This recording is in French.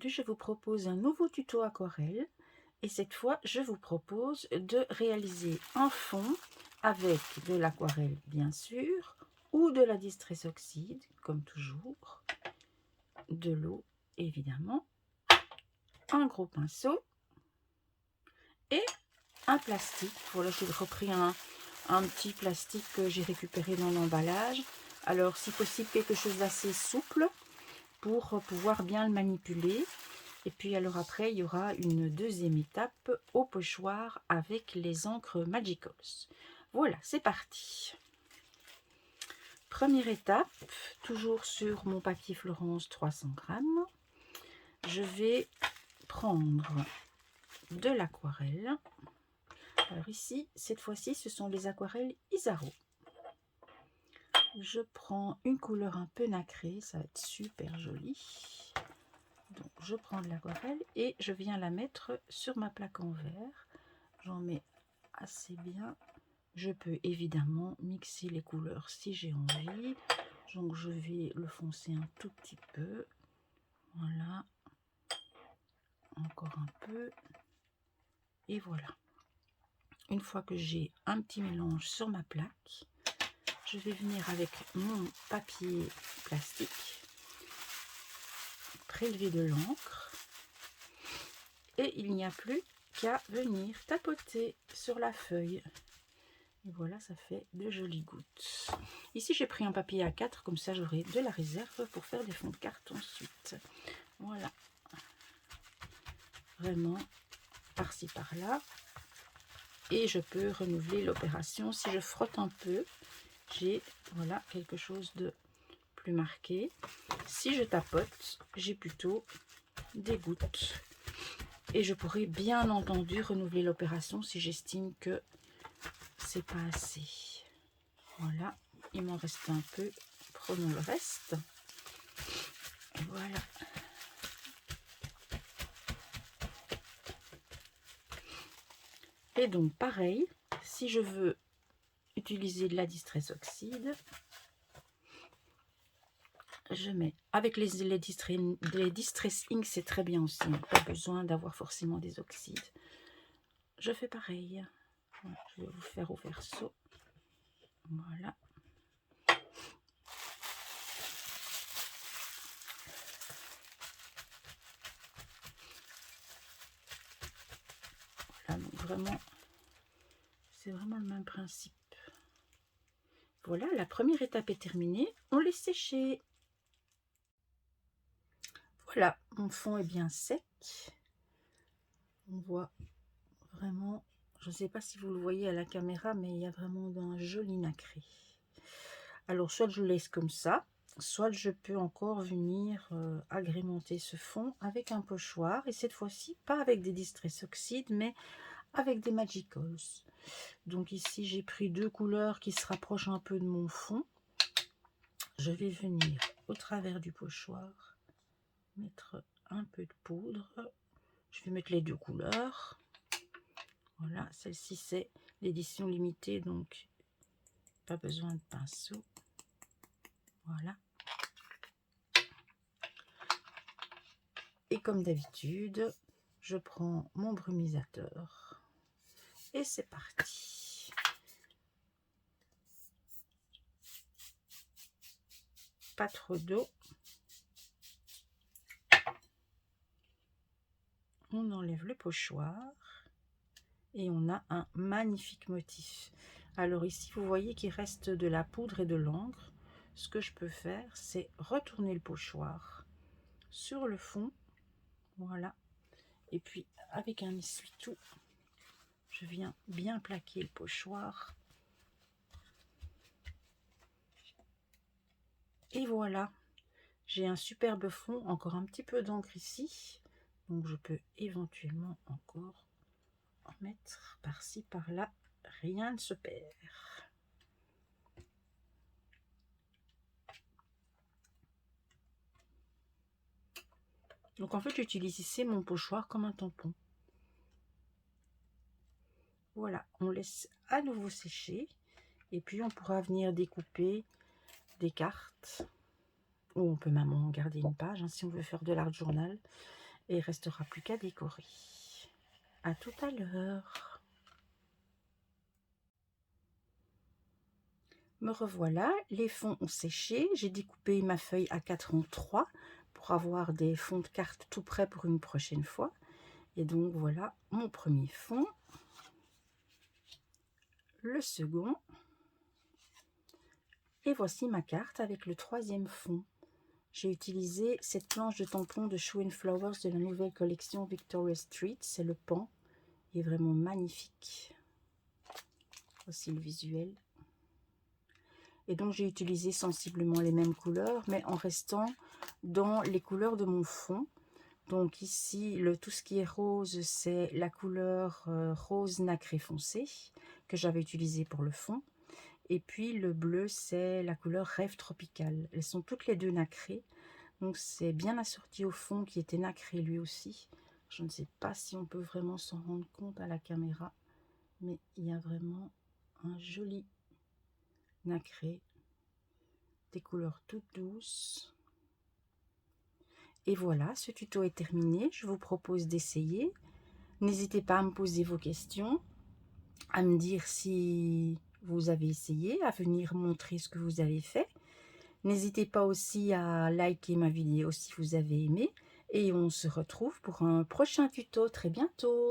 aujourd'hui, je vous propose un nouveau tuto aquarelle et cette fois, je vous propose de réaliser un fond avec de l'aquarelle, bien sûr, ou de la Distress Oxide, comme toujours, de l'eau, évidemment, un gros pinceau et un plastique. Voilà, j'ai repris un petit plastique que j'ai récupéré dans l'emballage. Alors, si possible, quelque chose d'assez souple pour pouvoir bien le manipuler. Et puis alors après, il y aura une deuxième étape au pochoir avec les encres Magicals. Voilà, c'est parti. Première étape, toujours sur mon papier Florence 300 grammes. Je vais prendre de l'aquarelle. Alors ici, cette fois-ci, ce sont les aquarelles Isaro. Je prends une couleur un peu nacrée, ça va être super joli. Donc je prends de l'aquarelle et je viens la mettre sur ma plaque en verre. J'en mets assez bien. Je peux évidemment mixer les couleurs si j'ai envie. Donc je vais le foncer un tout petit peu. Voilà. Encore un peu. Et voilà. Une fois que j'ai un petit mélange sur ma plaque, je vais venir avec mon papier plastique, prélever de l'encre. Et il n'y a plus qu'à venir tapoter sur la feuille. Et voilà, ça fait de jolies gouttes. Ici, j'ai pris un papier A4, comme ça j'aurai de la réserve pour faire des fonds de carte ensuite. Voilà. Vraiment, par-ci, par-là. Et je peux renouveler l'opération. Si je frotte un peu, j'ai voilà, quelque chose de plus marqué. Si je tapote, j'ai plutôt des gouttes. Et je pourrais bien entendu renouveler l'opération si j'estime que c'est pas assez. Voilà, il m'en reste un peu. Prenons le reste. Voilà. Et donc pareil, si je veux utiliser de la Distress Oxide, je mets avec les Distress Ink, c'est très bien aussi, pas besoin d'avoir forcément des oxydes. Je fais pareil. Voilà, je vais vous faire au verso. Voilà. Voilà, donc vraiment, c'est vraiment le même principe. Voilà, la première étape est terminée. On laisse sécher. Voilà, mon fond est bien sec. On voit vraiment, je ne sais pas si vous le voyez à la caméra, mais il y a vraiment un joli nacré. Alors, soit je le laisse comme ça, soit je peux encore venir agrémenter ce fond avec un pochoir. Et cette fois-ci, pas avec des Distress Oxide, mais avec des Magicals. Donc ici, j'ai pris deux couleurs qui se rapprochent un peu de mon fond. Je vais venir au travers du pochoir mettre un peu de poudre. Je vais mettre les deux couleurs. Voilà, celle-ci c'est l'édition limitée, donc pas besoin de pinceau. Voilà. Et comme d'habitude, je prends mon brumisateur et c'est parti. Pas trop d'eau. On enlève le pochoir et on a un magnifique motif. Alors ici, vous voyez qu'il reste de la poudre et de l'encre. Ce que je peux faire, c'est retourner le pochoir sur le fond. Voilà. Et puis, avec un essuie-tout, je viens bien plaquer le pochoir. Et voilà. J'ai un superbe fond, encore un petit peu d'encre ici. Donc, je peux éventuellement encore en mettre par-ci, par-là. Rien ne se perd. Donc, en fait, j'utilise ici mon pochoir comme un tampon. Voilà, on laisse à nouveau sécher. Et puis, on pourra venir découper des cartes. Ou on peut même en garder une page, hein, si on veut faire de l'art journal. Et il restera plus qu'à décorer. À tout à l'heure. Me revoilà, les fonds ont séché. J'ai découpé ma feuille A4 en 3 pour avoir des fonds de cartes tout prêts pour une prochaine fois. Et donc voilà mon premier fond, le second, et voici ma carte avec le troisième fond. J'ai utilisé cette planche de tampon de Shoe & Flowers de la nouvelle collection Victoria Street. C'est le pan, il est vraiment magnifique. Voici le visuel. Et donc j'ai utilisé sensiblement les mêmes couleurs, mais en restant dans les couleurs de mon fond. Donc ici, tout ce qui est rose, c'est la couleur rose nacré foncé que j'avais utilisé pour le fond. Et puis le bleu, c'est la couleur rêve tropical. Elles sont toutes les deux nacrées. Donc c'est bien assorti au fond qui était nacré lui aussi. Je ne sais pas si on peut vraiment s'en rendre compte à la caméra, mais il y a vraiment un joli nacré, des couleurs toutes douces. Et voilà, ce tuto est terminé. Je vous propose d'essayer. N'hésitez pas à me poser vos questions, à me dire si vous avez essayé, à venir montrer ce que vous avez fait. N'hésitez pas aussi à liker ma vidéo si vous avez aimé. Et on se retrouve pour un prochain tuto très bientôt.